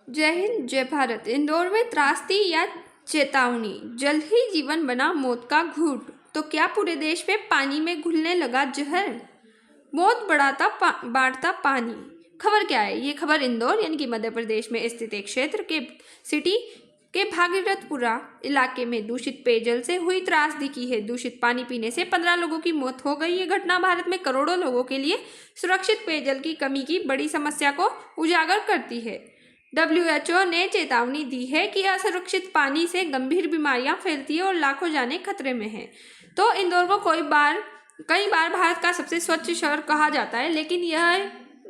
जय हिंद, जय भारत। इंदौर में त्रासदी या चेतावनी, जल्द ही जीवन बना मौत का घूंट। तो क्या पूरे देश में पानी में घुलने लगा जहर? मौत बांटता पानी। खबर क्या है? ये खबर इंदौर यानी कि मध्य प्रदेश में स्थित एक क्षेत्र के सिटी के भागीरथपुरा इलाके में दूषित पेयजल से हुई त्रासदी की है। दूषित पानी पीने से 15 लोगों की मौत हो गई। ये घटना भारत में करोड़ों लोगों के लिए सुरक्षित पेयजल की कमी की बड़ी समस्या को उजागर करती है। WHO ने चेतावनी दी है कि असुरक्षित पानी से गंभीर बीमारियां फैलती है और लाखों जानें खतरे में हैं। तो इंदौर को कई बार भारत का सबसे स्वच्छ शहर कहा जाता है, लेकिन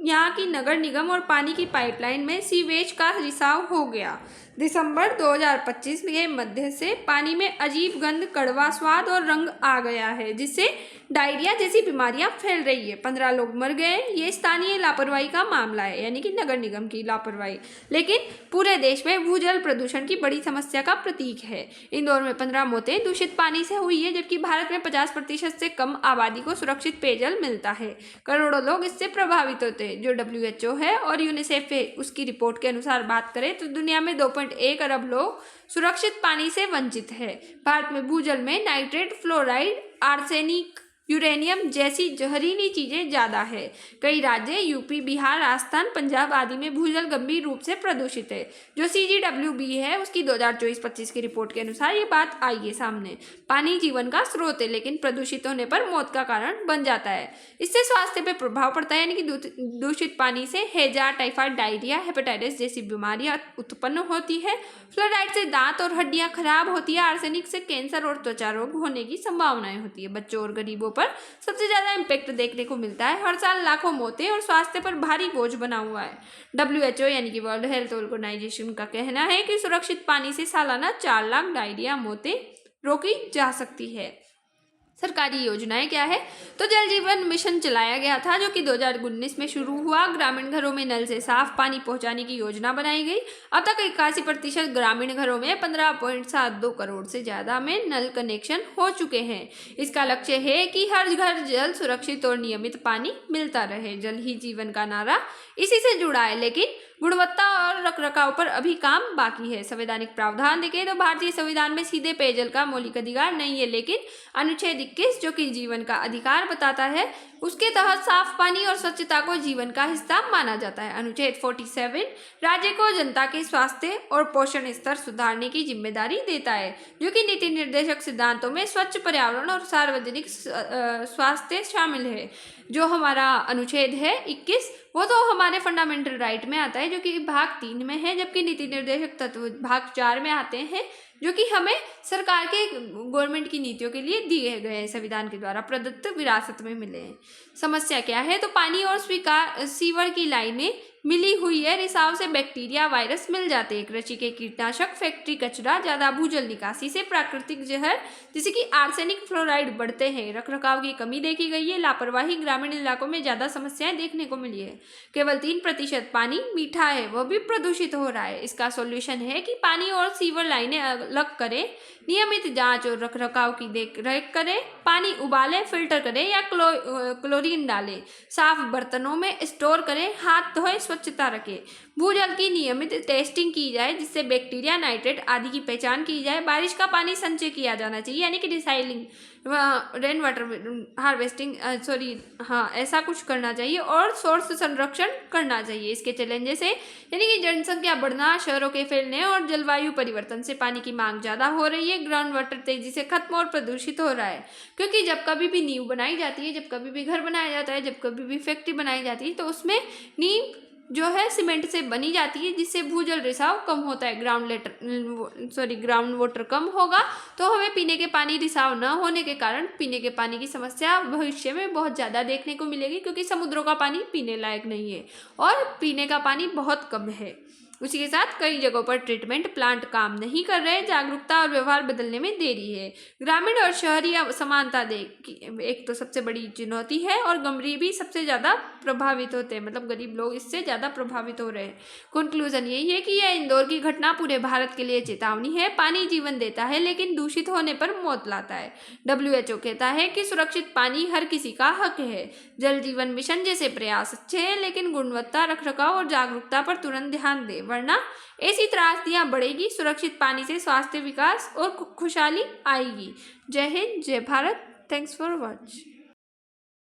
यहाँ की नगर निगम और पानी की पाइपलाइन में सीवेज का रिसाव हो गया। दिसंबर 2025 के मध्य से पानी में अजीब गंध, कड़वा स्वाद और रंग आ गया है, जिससे डायरिया जैसी बीमारियां फैल रही है। 15 लोग मर गए। ये स्थानीय लापरवाही का मामला है, यानी कि नगर निगम की लापरवाही, लेकिन पूरे देश में भूजल प्रदूषण की बड़ी समस्या का प्रतीक है। इंदौर में 15 मौतें दूषित पानी से हुई है, जबकि भारत में 50% से कम आबादी को सुरक्षित पेयजल मिलता है। करोड़ों लोग इससे प्रभावित होते हैं। जो WHO है और यूनिसेफ है, उसकी रिपोर्ट के अनुसार बात करें तो दुनिया में 2.1 अरब लोग सुरक्षित पानी से वंचित है। भारत में भूजल में नाइट्रेट, फ्लोराइड, आर्सेनिक, यूरेनियम जैसी जहरीली चीजें ज्यादा है। कई राज्य यूपी, बिहार, राजस्थान, पंजाब आदि में भूजल गंभीर रूप से प्रदूषित है। जो CGWB है, उसकी 2024-25 की रिपोर्ट के अनुसार ये बात आई है सामने। पानी जीवन का स्रोत है, लेकिन प्रदूषित होने पर मौत का कारण बन जाता है। इससे स्वास्थ्य पे प्रभाव पड़ता है, यानी कि दूषित पानी से हैजा, टाइफाइड, डायरिया, हेपेटाइटिस जैसी बीमारियां उत्पन्न होती है। फ्लोराइड से दांत और हड्डियां खराब होती है। आर्सेनिक से कैंसर और त्वचा रोग होने की संभावनाएं होती है। बच्चों और गरीबों पर सबसे ज्यादा इम्पैक्ट देखने को मिलता है। हर साल लाखों मौतें और स्वास्थ्य पर भारी बोझ बना हुआ है। WHO यानी कि वर्ल्ड हेल्थ ऑर्गेनाइजेशन का कहना है कि सुरक्षित पानी से सालाना 4 लाख डायरिया मौतें रोकी जा सकती है। सरकारी योजनाएं क्या है? तो जल जीवन मिशन चलाया गया था, जो कि 2019 में शुरू हुआ। ग्रामीण घरों में नल से साफ पानी पहुंचाने की योजना बनाई गई। अब तक 81% ग्रामीण घरों में 15.72 करोड़ से ज्यादा में नल कनेक्शन हो चुके हैं। इसका लक्ष्य है कि हर घर जल सुरक्षित और नियमित पानी मिलता रहे। जल ही जीवन का नारा इसी से जुड़ा है, लेकिन गुणवत्ता और रखरखाव पर अभी काम बाकी है। संवैधानिक प्रावधान देखें तो भारतीय संविधान में सीधे पेयजल का मौलिक अधिकार नहीं है, लेकिन अनुच्छेद 21 जो कि जीवन का अधिकार बताता है, उसके तहत साफ पानी और स्वच्छता को जीवन का हिस्सा माना जाता है। अनुच्छेद 47 राज्य को जनता के स्वास्थ्य और पोषण स्तर सुधारने की जिम्मेदारी देता है, जो कि नीति निर्देशक सिद्धांतों में स्वच्छ पर्यावरण और सार्वजनिक स्वास्थ्य शामिल है। जो हमारा अनुच्छेद है 21, वो तो हमारे फंडामेंटल राइट में आता है, जो कि भाग 3 में है, जबकि नीति निर्देशक तत्व भाग 4 में आते हैं, जो कि हमें सरकार के गवर्नमेंट की नीतियों के लिए दिए गए हैं, संविधान के द्वारा प्रदत्त विरासत में मिले हैं। समस्या क्या है? तो पानी और सीवर की लाइनें मिली हुई है। रिसाव से बैक्टीरिया, वायरस मिल जाते हैं। कृषि के कीटनाशक, फैक्ट्री कचरा, ज्यादा भूजल निकासी से प्राकृतिक जहर जैसे कि आर्सेनिक, फ्लोराइड बढ़ते हैं। रखरखाव की कमी देखी गई है। लापरवाही, ग्रामीण इलाकों में ज्यादा समस्याएं देखने को मिली है। केवल 3% पानी मीठा है, वह भी प्रदूषित हो रहा है। इसका सॉल्यूशन है कि पानी और सीवर लाइनें अलग करें, नियमित जांच और रखरखाव की देखरेख करें, पानी उबालें, फिल्टर करें या क्लोरीन डालें, साफ बर्तनों में स्टोर करें, हाथ धोएं, स्वच्छता रखें। भूजल की नियमित टेस्टिंग की जाए, जिससे बैक्टीरिया, नाइट्रेट आदि की पहचान की जाए। बारिश का पानी संचय किया जाना चाहिए, यानी कि रिसाइलिंग, रेन वाटर हार्वेस्टिंग, ऐसा कुछ करना चाहिए और सोर्स संरक्षण करना चाहिए। इसके चैलेंजेस है, यानी कि जनसंख्या बढ़ना, शहरों के फैलने और जलवायु परिवर्तन से पानी की मांग ज्यादा हो रही है। ग्राउंड वाटर तेजी से खत्म और प्रदूषित हो रहा है, क्योंकि जब कभी भी नींव बनाई जाती है, जब कभी भी घर बनाया जाता है, जब कभी भी फैक्ट्री बनाई जाती है, तो उसमें नींव जो है सीमेंट से बनी जाती है, जिससे भूजल रिसाव कम होता है। ग्राउंड वाटर कम होगा तो हमें पीने के पानी रिसाव न होने के कारण पीने के पानी की समस्या भविष्य में बहुत ज़्यादा देखने को मिलेगी, क्योंकि समुद्रों का पानी पीने लायक नहीं है और पीने का पानी बहुत कम है। उसी के साथ कई जगहों पर ट्रीटमेंट प्लांट काम नहीं कर रहे। जागरूकता और व्यवहार बदलने में देरी है। ग्रामीण और शहरी समानता एक तो सबसे बड़ी चुनौती है, और गरीबी सबसे ज़्यादा प्रभावित होते हैं, मतलब गरीब लोग इससे ज़्यादा प्रभावित हो रहे हैं। कंक्लूजन यही है कि यह इंदौर की घटना पूरे भारत के लिए चेतावनी है। पानी जीवन देता है, लेकिन दूषित होने पर मौत लाता है। WHO कहता है कि सुरक्षित पानी हर किसी का हक है। जल जीवन मिशन जैसे प्रयास अच्छे हैं, लेकिन गुणवत्ता, रखरखाव और जागरूकता पर तुरंत ध्यान दें, वरना ऐसी त्रासदियां बढ़ेगी। सुरक्षित पानी से स्वास्थ्य विकास और खुशहाली आएगी। जय हिंद, जय भारत। Thanks for watch.